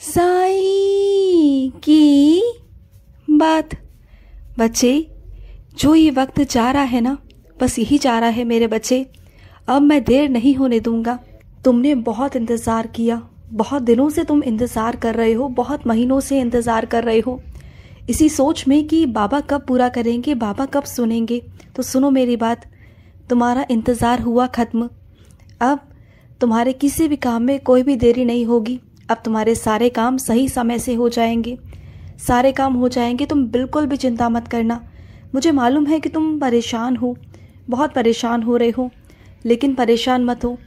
साईं की बात। बच्चे, जो ये वक्त जा रहा है ना, बस यही जा रहा है मेरे बच्चे। अब मैं देर नहीं होने दूंगा। तुमने बहुत इंतज़ार किया, बहुत दिनों से तुम इंतज़ार कर रहे हो, बहुत महीनों से इंतज़ार कर रहे हो, इसी सोच में कि बाबा कब पूरा करेंगे, बाबा कब सुनेंगे। तो सुनो मेरी बात, तुम्हारा इंतज़ार हुआ ख़त्म। अब तुम्हारे किसी भी काम में कोई भी देरी नहीं होगी। अब तुम्हारे सारे काम सही समय से हो जाएंगे, सारे काम हो जाएंगे। तुम बिल्कुल भी चिंता मत करना। मुझे मालूम है कि तुम परेशान हो, बहुत परेशान हो रहे हो, लेकिन परेशान मत हो।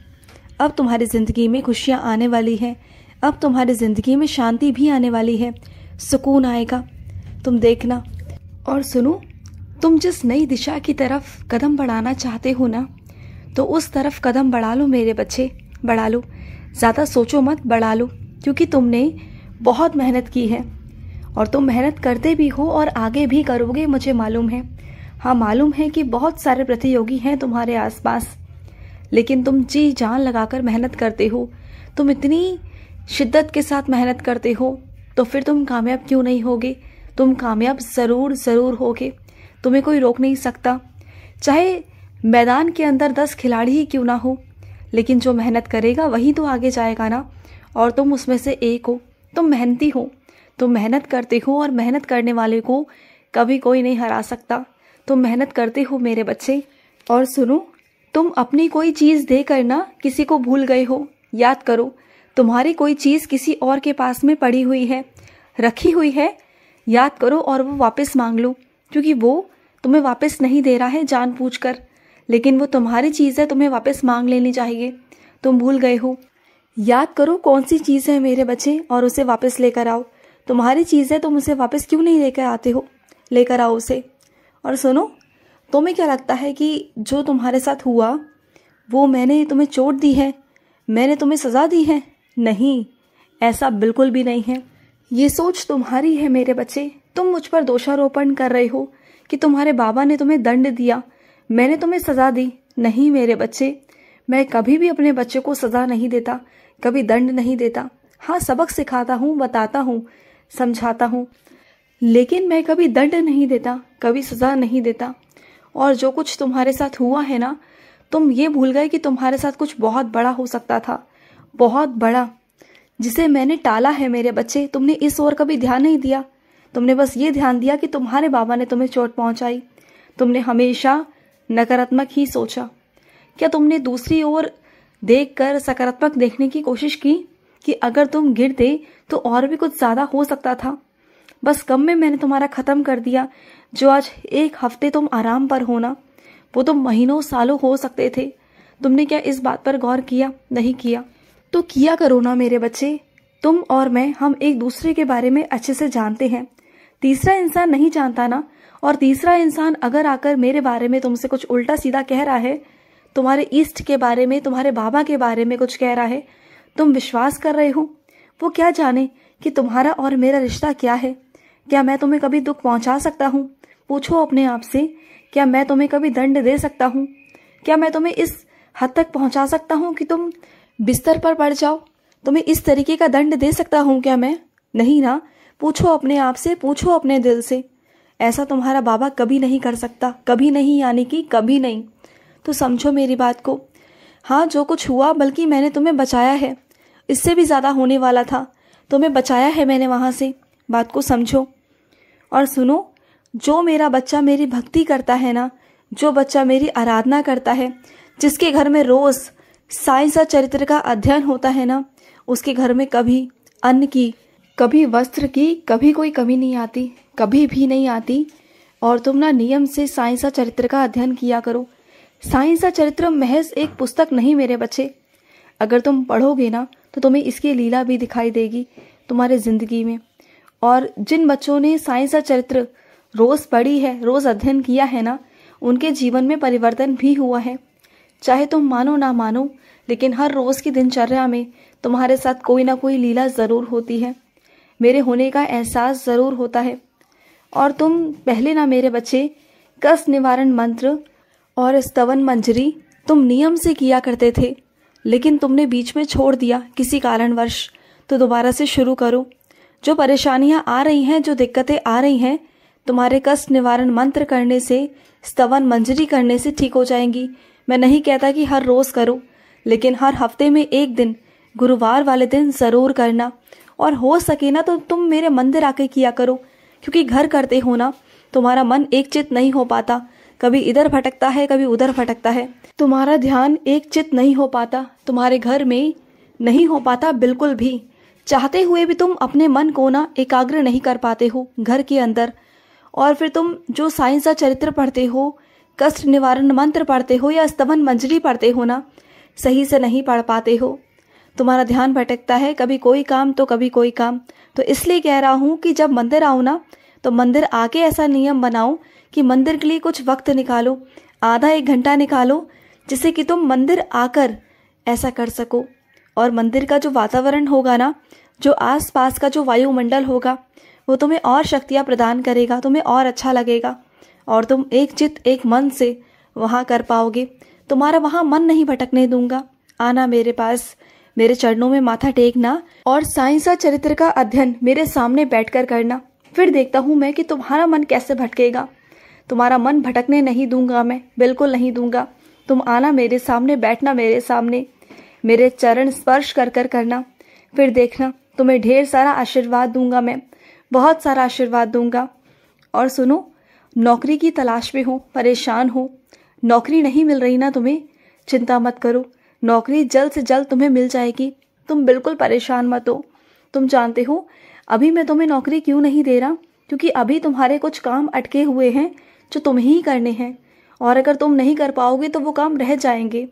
अब तुम्हारी ज़िंदगी में खुशियाँ आने वाली हैं। अब तुम्हारी ज़िंदगी में शांति भी आने वाली है, सुकून आएगा, तुम देखना। और सुनो, तुम जिस नई दिशा की तरफ कदम बढ़ाना चाहते हो ना, तो उस तरफ कदम बढ़ा लो मेरे बच्चे, बढ़ा लो। ज़्यादा सोचो मत, बढ़ा लो, क्योंकि तुमने बहुत मेहनत की है और तुम मेहनत करते भी हो और आगे भी करोगे, मुझे मालूम है। हाँ, मालूम है कि बहुत सारे प्रतियोगी हैं तुम्हारे आसपास, लेकिन तुम जी जान लगाकर मेहनत करते हो, तुम इतनी शिद्दत के साथ मेहनत करते हो, तो फिर तुम कामयाब क्यों नहीं होगे? तुम कामयाब ज़रूर ज़रूर होगे, तुम्हें कोई रोक नहीं सकता। चाहे मैदान के अंदर 10 खिलाड़ी ही क्यों ना हो, लेकिन जो मेहनत करेगा वही तो आगे जाएगा ना। और तुम उसमें से एक हो, तुम मेहनती हो, तुम मेहनत करते हो, और मेहनत करने वाले को कभी कोई नहीं हरा सकता। तुम मेहनत करते हो मेरे बच्चे। और सुनो, तुम अपनी कोई चीज़ देकर ना किसी को भूल गए हो। याद करो, तुम्हारी कोई चीज़ किसी और के पास में पड़ी हुई है, रखी हुई है। याद करो और वो वापस मांग लो, क्योंकि वो तुम्हें वापस नहीं दे रहा है जानबूझकर, लेकिन वो तुम्हारी चीज़ है, तुम्हें वापस मांग लेनी चाहिए। तुम भूल गए हो। याद करो कौन सी चीज़ है मेरे बच्चे, और उसे वापस लेकर आओ। तुम्हारी चीज़ है, तुम उसे वापस क्यों नहीं लेकर आते हो? लेकर आओ उसे। और सुनो, तुम्हें क्या लगता है कि जो तुम्हारे साथ हुआ वो मैंने तुम्हें चोट दी है, मैंने तुम्हें सज़ा दी है? नहीं, ऐसा बिल्कुल भी नहीं है। ये सोच तुम्हारी है मेरे बच्चे। तुम मुझ पर दोषारोपण कर रहे हो कि तुम्हारे बाबा ने तुम्हें दंड दिया, मैंने तुम्हें सज़ा दी। नहीं मेरे बच्चे, मैं कभी भी अपने बच्चे को सज़ा नहीं देता, कभी दंड नहीं देता। हाँ, सबक सिखाता हूँ, बताता हूँ, समझाता हूँ, लेकिन मैं कभी दंड नहीं देता, कभी सज़ा नहीं देता। और जो कुछ तुम्हारे साथ हुआ है ना, तुम ये भूल गए कि तुम्हारे साथ कुछ बहुत बड़ा हो सकता था, बहुत बड़ा, जिसे मैंने टाला है मेरे बच्चे। तुमने इस ओर कभी ध्यान नहीं दिया, तुमने बस ये ध्यान दिया कि तुम्हारे बाबा ने तुम्हें चोट पहुंचाई। तुमने हमेशा नकारात्मक ही सोचा। क्या तुमने दूसरी ओर देखकर सकारात्मक देखने की कोशिश की कि अगर तुम गिरते तो और भी कुछ ज़्यादा हो सकता था? बस कम में मैंने तुम्हारा ख़त्म कर दिया। जो आज एक हफ्ते तुम आराम पर हो ना, वो तुम महीनों सालों हो सकते थे। तुमने क्या इस बात पर गौर किया? नहीं किया तो किया करो ना मेरे बच्चे। तुम और मैं, हम एक दूसरे के बारे में अच्छे से जानते हैं, तीसरा इंसान नहीं जानता ना। और तीसरा इंसान अगर आकर मेरे बारे में तुमसे कुछ उल्टा सीधा कह रहा है, तुम्हारे इष्ट के बारे में, तुम्हारे बाबा के बारे में कुछ कह रहा है, तुम विश्वास कर रहे हो। वो क्या जाने कि तुम्हारा और मेरा रिश्ता क्या है? क्या मैं तुम्हें कभी दुख पहुंचा सकता हूँ? पूछो अपने आप से, क्या मैं तुम्हें कभी दंड दे सकता हूँ? क्या मैं तुम्हें इस हद तक पहुंचा सकता हूँ कि तुम बिस्तर पर पड़ जाओ? तुम्हें इस तरीके का दंड दे सकता हूँ क्या मैं? नहीं ना। पूछो अपने आप से, पूछो अपने दिल से। ऐसा तुम्हारा बाबा कभी नहीं कर सकता, कभी नहीं, यानी कि कभी नहीं। तो समझो मेरी बात को। हाँ, जो कुछ हुआ, बल्कि मैंने तुम्हें बचाया है, इससे भी ज़्यादा होने वाला था, तुम्हें बचाया है मैंने वहाँ से। बात को समझो। और सुनो, जो मेरा बच्चा मेरी भक्ति करता है ना, जो बच्चा मेरी आराधना करता है, जिसके घर में रोज़ साईं सा चरित्र का अध्ययन होता है ना, उसके घर में कभी अन्न की, कभी वस्त्र की, कभी कोई कमी नहीं आती, कभी भी नहीं आती। और तुम ना नियम से साईं सा चरित्र का अध्ययन किया करो। साईं सा चरित्र महज एक पुस्तक नहीं मेरे बच्चे। अगर तुम पढ़ोगे ना, तो तुम्हें इसकी लीला भी दिखाई देगी तुम्हारे ज़िंदगी में। और जिन बच्चों ने साईं सा चरित्र रोज़ पढ़ी है, रोज़ अध्ययन किया है ना, उनके जीवन में परिवर्तन भी हुआ है। चाहे तुम मानो ना मानो, लेकिन हर रोज़ की दिनचर्या में तुम्हारे साथ कोई ना कोई लीला ज़रूर होती है, मेरे होने का एहसास ज़रूर होता है। और तुम पहले ना मेरे बच्चे, कष्ट निवारण मंत्र और स्तवन मंजरी तुम नियम से किया करते थे, लेकिन तुमने बीच में छोड़ दिया किसी कारणवश। तो दोबारा से शुरू करो। जो परेशानियां आ रही हैं, जो दिक्कतें आ रही हैं, तुम्हारे कष्ट निवारण मंत्र करने से, स्तवन मंजरी करने से ठीक हो जाएंगी। मैं नहीं कहता कि हर रोज़ करो, लेकिन हर हफ्ते में एक दिन, गुरुवार वाले दिन ज़रूर करना। और हो सके ना तो तुम मेरे मंदिर आके किया करो, क्योंकि घर करते हो ना, तुम्हारा मन एक चित नहीं हो पाता, कभी इधर भटकता है, कभी उधर भटकता है, तुम्हारा ध्यान एक चित नहीं हो पाता, तुम्हारे घर में नहीं हो पाता बिल्कुल भी। चाहते हुए भी तुम अपने मन को ना एकाग्र नहीं कर पाते हो घर के अंदर। और फिर तुम जो साइंसा चरित्र पढ़ते हो, कष्ट निवारण मंत्र पढ़ते हो या स्तवन मंजरी पढ़ते हो ना, सही से नहीं पढ़ पाते हो। तुम्हारा ध्यान भटकता है, कभी कोई काम तो कभी कोई काम। तो इसलिए कह रहा हूँ कि जब मंदिर आओ ना, तो मंदिर आके ऐसा नियम बनाओ कि मंदिर के लिए कुछ वक्त निकालो, आधा एक घंटा निकालो, जिससे कि तुम मंदिर आकर ऐसा कर सको। और मंदिर का जो वातावरण होगा ना, जो आसपास का जो वायुमंडल होगा, वो तुम्हें और शक्तियाँ प्रदान करेगा, तुम्हें और अच्छा लगेगा और तुम एक चित्त एक मन से वहाँ कर पाओगे। तुम्हारा वहाँ मन नहीं भटकने दूंगा। आना मेरे पास, मेरे चरणों में माथा टेकना और साइंसा चरित्र का अध्ययन मेरे सामने बैठकर करना। फिर देखता हूँ मैं कि तुम्हारा मन कैसे भटकेगा। तुम्हारा मन भटकने नहीं दूंगा मैं, बिल्कुल नहीं दूंगा। तुम आना मेरे सामने, बैठना मेरे सामने, मेरे चरण स्पर्श कर कर करना। फिर देखना, तुम्हें ढेर सारा आशीर्वाद दूंगा मैं, बहुत सारा आशीर्वाद दूंगा। और सुनो, नौकरी की तलाश में हो, परेशान हो, नौकरी नहीं मिल रही ना तुम्हें, चिंता मत करो, नौकरी जल्द से जल्द तुम्हें मिल जाएगी। तुम बिल्कुल परेशान मत हो। तुम जानते हो अभी मैं तुम्हें नौकरी क्यों नहीं दे रहा, क्योंकि अभी तुम्हारे कुछ काम अटके हुए हैं जो तुम्हें ही करने हैं, और अगर तुम नहीं कर पाओगे तो वो काम रह जाएंगे।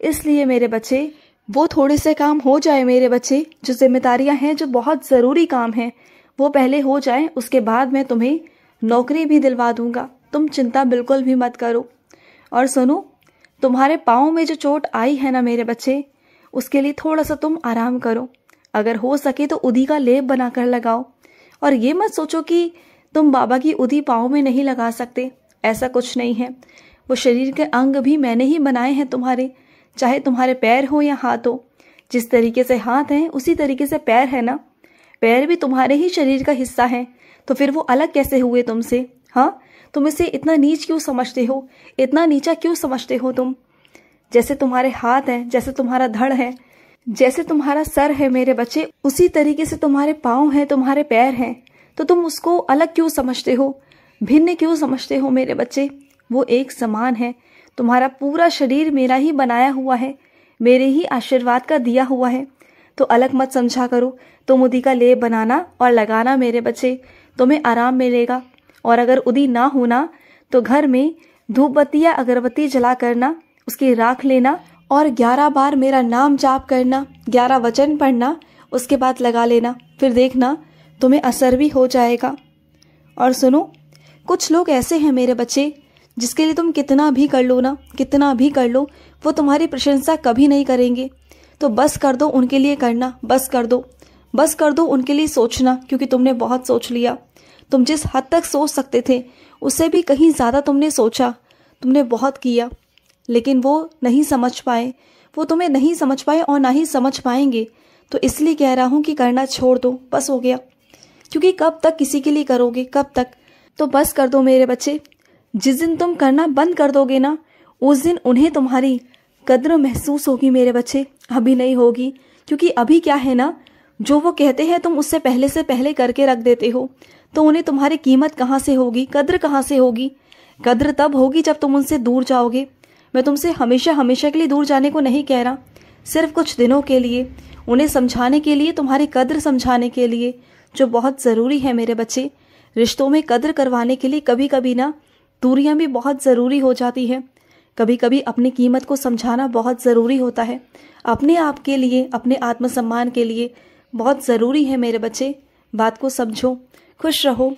इसलिए मेरे बच्चे, वो थोड़े से काम हो जाए मेरे बच्चे, जो जिम्मेदारियां हैं, जो बहुत ज़रूरी काम हैं, वो पहले हो जाए, उसके बाद मैं तुम्हें नौकरी भी दिलवा दूंगा। तुम चिंता बिल्कुल भी मत करो। और सुनो, तुम्हारे पाँव में जो चोट आई है ना मेरे बच्चे, उसके लिए थोड़ा सा तुम आराम करो। अगर हो सके तो उदी का लेप बनाकर लगाओ। और ये मत सोचो कि तुम बाबा की उदी पाँव में नहीं लगा सकते, ऐसा कुछ नहीं है। वो शरीर के अंग भी मैंने ही बनाए हैं तुम्हारे, चाहे तुम्हारे पैर हो या हाथ हो। जिस तरीके से हाथ हैं उसी तरीके से पैर है ना, पैर भी तुम्हारे ही शरीर का हिस्सा है, तो फिर वो अलग कैसे हुए तुमसे? हाँ, तुम इसे इतना नीच क्यों समझते हो, इतना नीचा क्यों समझते हो तुम? जैसे तुम्हारे हाथ हैं, जैसे तुम्हारा धड़ है, जैसे तुम्हारा सर है मेरे बच्चे, उसी तरीके से तुम्हारे पाँव हैं, तुम्हारे पैर हैं। तो तुम उसको अलग क्यों समझते हो, भिन्न क्यों समझते हो मेरे बच्चे? वो एक समान है। तुम्हारा पूरा शरीर मेरा ही बनाया हुआ है, मेरे ही आशीर्वाद का दिया हुआ है। तो अलग मत समझा करो। तुम उदी का लेप बनाना और लगाना मेरे बच्चे, तुम्हें आराम मिलेगा। और अगर उदी ना होना तो घर में धूप बत्ती या अगरबत्ती जला करना, उसकी राख लेना और 11 बार मेरा नाम जाप करना, 11 वचन पढ़ना, उसके बाद लगा लेना। फिर देखना तुम्हें असर भी हो जाएगा। और सुनो, कुछ लोग ऐसे हैं मेरे बच्चे, जिसके लिए तुम कितना भी कर लो ना, कितना भी कर लो, वो तुम्हारी प्रशंसा कभी नहीं करेंगे। तो बस कर दो उनके लिए करना, बस कर दो, बस कर दो उनके लिए सोचना, क्योंकि तुमने बहुत सोच लिया। तुम जिस हद तक सोच सकते थे उससे भी कहीं ज़्यादा तुमने सोचा, तुमने बहुत किया, लेकिन वो नहीं समझ पाए, वो तुम्हें नहीं समझ पाए और ना ही समझ पाएंगे। तो इसलिए कह रहा हूँ कि करना छोड़ दो, बस हो गया। क्योंकि कब तक किसी के लिए करोगे, कब तक? तो बस कर दो मेरे बच्चे। जिस दिन तुम करना बंद कर दोगे ना, उस दिन उन्हें तुम्हारी कद्र महसूस होगी मेरे बच्चे, अभी नहीं होगी। क्योंकि अभी क्या है ना, जो वो कहते हैं तुम उससे पहले से पहले करके रख देते हो, तो उन्हें तुम्हारी कीमत कहाँ से होगी, कद्र कहाँ से होगी? कद्र तब होगी जब तुम उनसे दूर जाओगे। मैं तुमसे हमेशा हमेशा के लिए दूर जाने को नहीं कह रहा, सिर्फ कुछ दिनों के लिए, उन्हें समझाने के लिए, तुम्हारी कद्र समझाने के लिए, जो बहुत ज़रूरी है मेरे बच्चे। रिश्तों में कद्र करवाने के लिए कभी कभी ना दूरियां भी बहुत ज़रूरी हो जाती है। कभी कभी अपनी कीमत को समझाना बहुत ज़रूरी होता है, अपने आप के लिए, अपने आत्मसम्मान के लिए बहुत ज़रूरी है मेरे बच्चे। बात को समझो। खुश रहो,